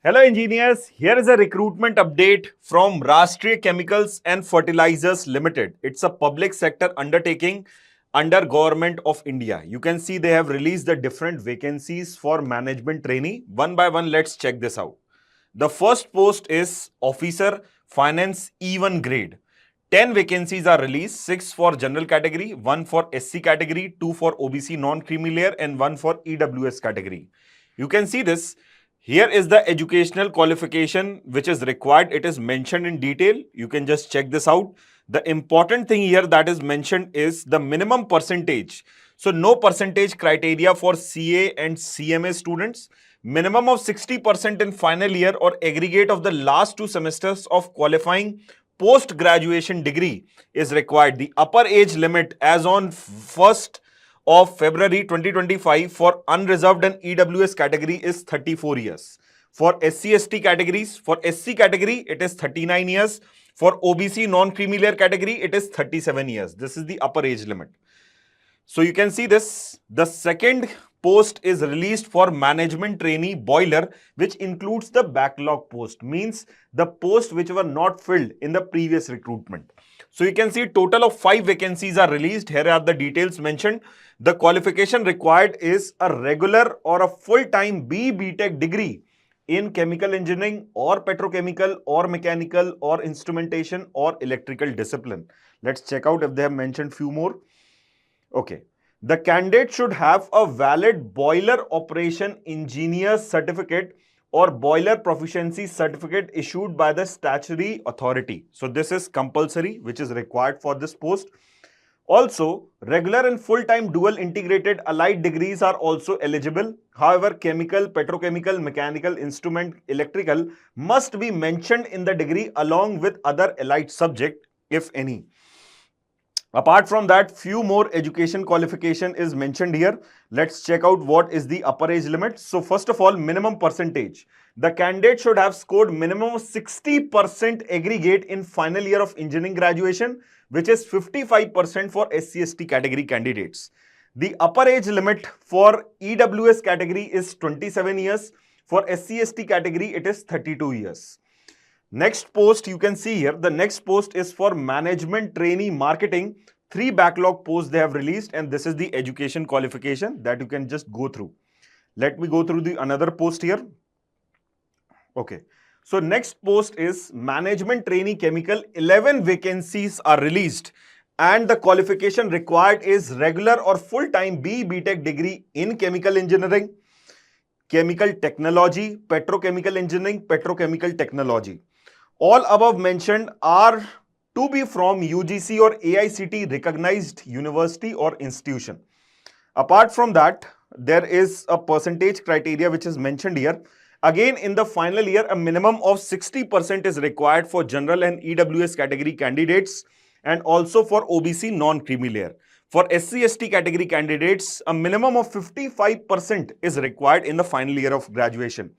Hello engineers, here is a recruitment update from Rashtriya Chemicals and Fertilizers Limited. It's a public sector undertaking under Government of India. You can see they have released the different vacancies for management trainee. One by one, let's check this out. The first post is Officer Finance E1 grade. 10 vacancies are released, 6 for general category, 1 for SC category, 2 for OBC non-creamy layer and 1 for EWS category. You can see this. Here is the educational qualification which is required. It is mentioned in detail. You can just check this out. The important thing here that is mentioned is the minimum percentage. So no percentage criteria for CA and CMA students. Minimum of 60% in final year or aggregate of the last 2 semesters of qualifying post-graduation degree is required. The upper age limit as on 1st of February 2025 for unreserved and EWS category is 34 years. For SC/ST categories, for SC category, it is 39 years. For OBC non-creamy layer category, it is 37 years. This is the upper age limit. So you can see this. The second post is released for management trainee boiler, which includes the backlog post, means the post which were not filled in the previous recruitment. So you can see total of 5 vacancies are released. Here are the details mentioned. The qualification required is a regular or a full-time B.Tech degree in chemical engineering or petrochemical or mechanical or instrumentation or electrical discipline. Let's check out if they have mentioned few more. Okay. The candidate should have a valid boiler operation engineer certificate or boiler proficiency certificate issued by the statutory authority. So this is compulsory, which is required for this post. Also, regular and full-time dual integrated allied degrees are also eligible. However, chemical, petrochemical, mechanical, instrument, electrical must be mentioned in the degree along with other allied subject, if any. Apart from that, few more education qualification is mentioned here. Let's check out what is the upper age limit. So first of all, minimum percentage. The candidate should have scored minimum 60% aggregate in final year of engineering graduation, which is 55% for SC/ST category candidates. The upper age limit for EWS category is 27 years. For SC/ST category, it is 32 years. Next post you can see here, the next post is for management trainee marketing. 3 backlog posts they have released and this is the education qualification that you can just go through. Let me go through the another post here. Okay. So next post is management trainee chemical. 11 vacancies are released and the qualification required is regular or full-time B.Tech degree in chemical engineering, chemical technology, petrochemical engineering, petrochemical technology. All above mentioned are to be from UGC or AICT recognized university or institution. Apart from that, there is a percentage criteria which is mentioned here. Again, in the final year, a minimum of 60% is required for general and EWS category candidates and also for OBC non-creamy layer. For SC/ST category candidates, a minimum of 55% is required in the final year of graduation.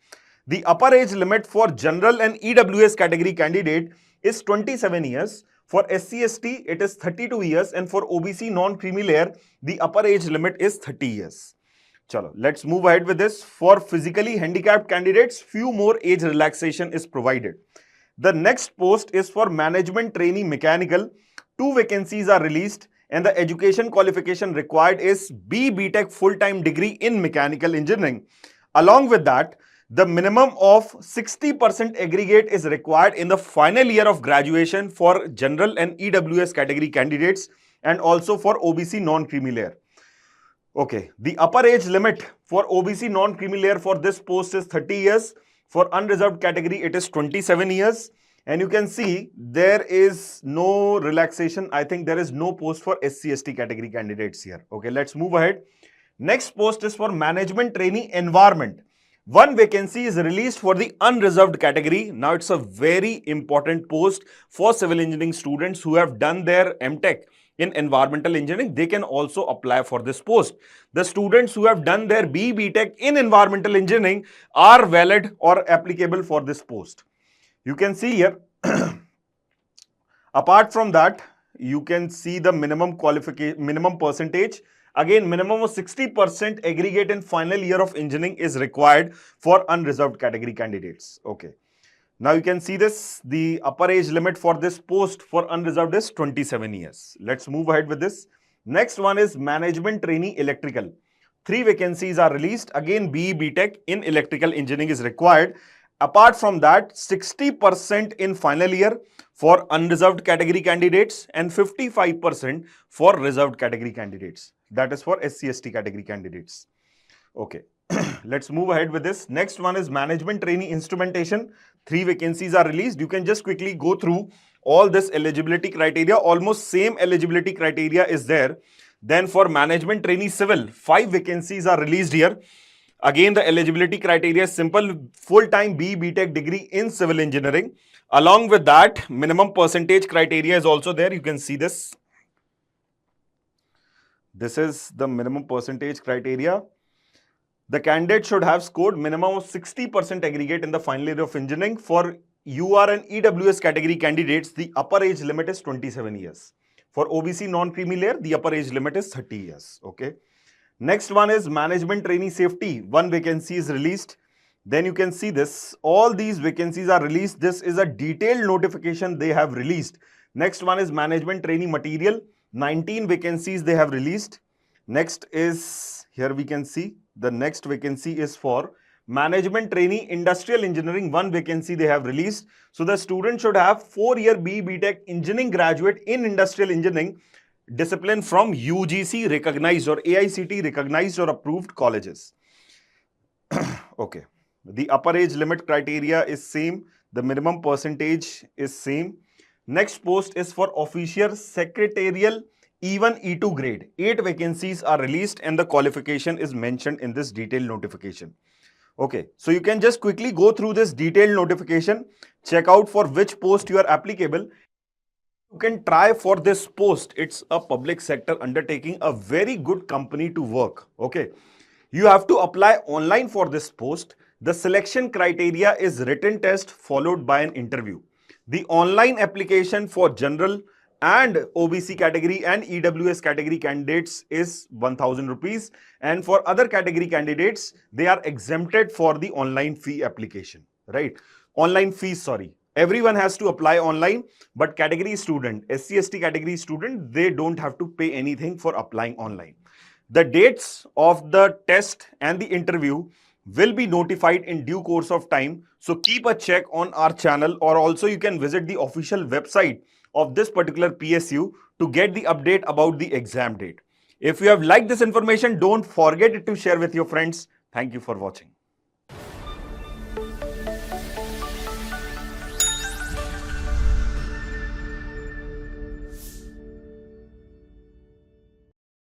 The upper age limit for general and EWS category candidate is 27 years. For SC/ST, it is 32 years. And for OBC non-creamy layer, the upper age limit is 30 years. Chalo, let's move ahead with this. For physically handicapped candidates, few more age relaxation is provided. The next post is for management trainee mechanical. 2 vacancies are released and the education qualification required is B.Tech full-time degree in mechanical engineering. Along with that, the minimum of 60% aggregate is required in the final year of graduation for general and EWS category candidates and also for OBC non-creamy layer. Okay, the upper age limit for OBC non-creamy layer for this post is 30 years. For unreserved category, it is 27 years. And you can see there is no relaxation. I think there is no post for SC/ST category candidates here. Okay, let's move ahead. Next post is for management trainee environment. 1 vacancy is released for the unreserved category. Now it's a very important post for civil engineering students who have done their MTech in environmental engineering. They can also apply for this post. The students who have done their B.Tech in environmental engineering are valid or applicable for this post. You can see here, apart from that, you can see the minimum percentage. Again, minimum of 60% aggregate in final year of engineering is required for unreserved category candidates. Okay. Now you can see this, the upper age limit for this post for unreserved is 27 years. Let's move ahead with this. Next one is management trainee electrical. 3 vacancies are released. Again, BE BTech in electrical engineering is required. Apart from that, 60% in final year for unreserved category candidates and 55% for reserved category candidates. That is for SC/ST category candidates. Okay. Let's move ahead with this. Next one is management trainee instrumentation. 3 vacancies are released. You can just quickly go through all this eligibility criteria. Almost same eligibility criteria is there. Then for management trainee civil, 5 vacancies are released here. Again, the eligibility criteria is simple. Full-time BE BTech degree in civil engineering. Along with that, minimum percentage criteria is also there. You can see this. This is the minimum percentage criteria. The candidate should have scored minimum of 60% aggregate in the final year of engineering. For UR and EWS category candidates, the upper age limit is 27 years. For OBC non-creamy layer, the upper age limit is 30 years. Okay. Next one is management trainee safety. 1 vacancy is released. Then you can see this. All these vacancies are released. This is a detailed notification they have released. Next one is management trainee material. 19 vacancies they have released. Next is, here we can see, the next vacancy is for management trainee industrial engineering. 1 vacancy they have released. So the student should have 4-year BE BTech engineering graduate in industrial engineering discipline from UGC recognized or AICT recognized or approved colleges. Okay. The upper age limit criteria is same. The minimum percentage is same. Next post is for officier secretarial even E2 grade. 8 vacancies are released and the qualification is mentioned in this detailed notification. Okay, so you can just quickly go through this detailed notification, check out for which post you are applicable. You can try for this post. It's a public sector undertaking, a very good company to work. Okay, you have to apply online for this post. The selection criteria is written test followed by an interview. The online application for general and OBC category and EWS category candidates is 1000 rupees, and for other category candidates they are exempted for the online fee application, right? Online fees, sorry. Everyone has to apply online, but category student, SC/ST category student, they don't have to pay anything for applying online. The dates of the test and the interview will be notified in due course of time. So keep a check on our channel, or also you can visit the official website of this particular PSU to get the update about the exam date. If you have liked this information, don't forget to share with your friends. Thank you for watching.